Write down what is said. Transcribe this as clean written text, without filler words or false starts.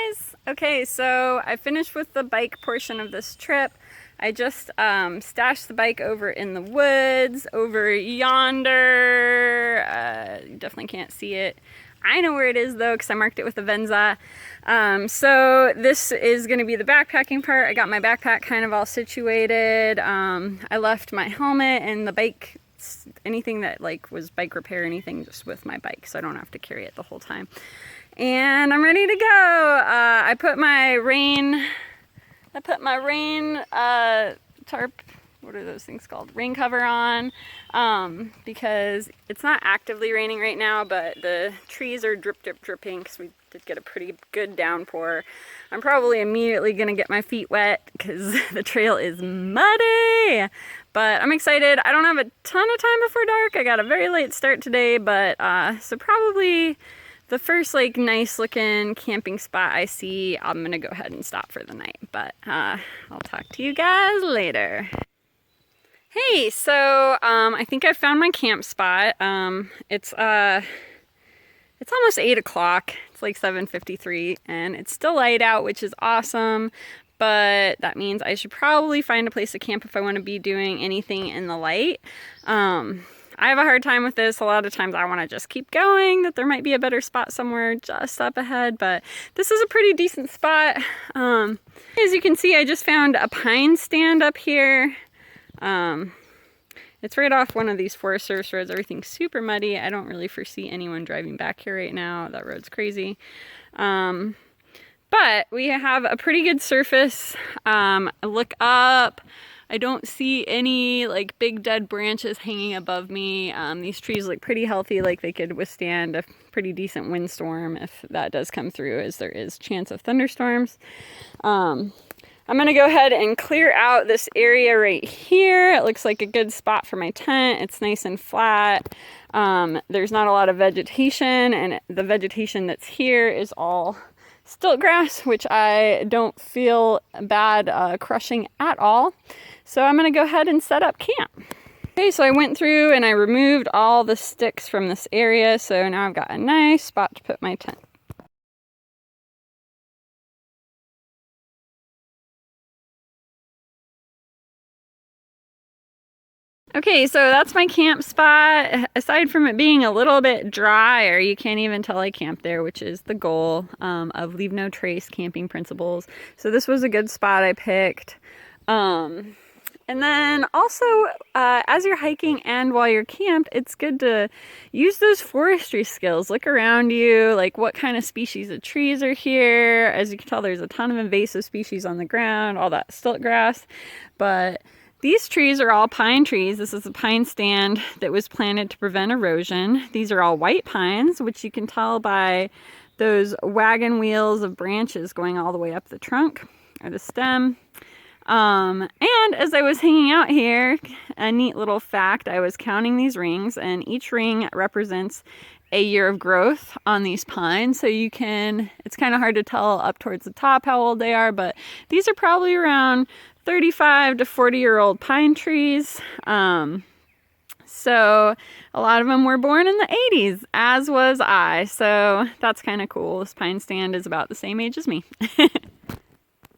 guys! Okay, so I finished with the bike portion of this trip. I just stashed the bike over in the woods, over yonder. You definitely can't see it. I know where it is though, because I marked it with a Venza. So this is going to be the backpacking part. I got my backpack kind of all situated. I left my helmet and the bike, anything that like was bike repair, anything just with my bike, so I don't have to carry it the whole time. And I'm ready to go. I put my rain tarp, what are those things called? Rain cover on, because it's not actively raining right now, but the trees are dripping because we did get a pretty good downpour. I'm probably immediately gonna get my feet wet because the trail is muddy, but I'm excited. I don't have a ton of time before dark. I got a very late start today, but so probably the first like nice looking camping spot I see, I'm gonna go ahead and stop for the night, but I'll talk to you guys later. Hey, so I think I found my camp spot. It's almost 8 o'clock. It's like 7:53 and it's still light out, which is awesome, but that means I should probably find a place to camp if I want to be doing anything in the light. I have a hard time with this. A lot of times I want to just keep going, that there might be a better spot somewhere just up ahead, but this is a pretty decent spot. As you can see, I just found a pine stand up here. It's right off one of these Forest Service roads. Everything's super muddy. I don't really foresee anyone driving back here right now. That road's crazy. But we have a pretty good surface. I look up. I don't see any like big dead branches hanging above me. These trees look pretty healthy, like they could withstand a pretty decent windstorm if that does come through, as there is chance of thunderstorms. I'm gonna go ahead and clear out this area right here. It looks like a good spot for my tent. It's nice and flat. There's not a lot of vegetation, and the vegetation that's here is all stilt grass, which I don't feel bad crushing at all. So I'm gonna go ahead and set up camp. Okay, so I went through and I removed all the sticks from this area, so now I've got a nice spot to put my tent. Okay, so that's my camp spot. Aside from it being a little bit drier, you can't even tell I camped there, which is the goal of Leave No Trace camping principles. So this was a good spot I picked. And then also, as you're hiking and while you're camped, it's good to use those forestry skills. Look around you, like what kind of species of trees are here. As you can tell, there's a ton of invasive species on the ground, all that stilt grass. But these trees are all pine trees. This is a pine stand that was planted to prevent erosion. These are all white pines, which you can tell by those wagon wheels of branches going all the way up the trunk or the stem. And as I was hanging out here, a neat little fact, I was counting these rings, and each ring represents a year of growth on these pines. So you can, it's kind of hard to tell up towards the top how old they are, but these are probably around 35 to 40-year-old pine trees. So a lot of them were born in the 80s, as was I. So that's kind of cool. This pine stand is about the same age as me.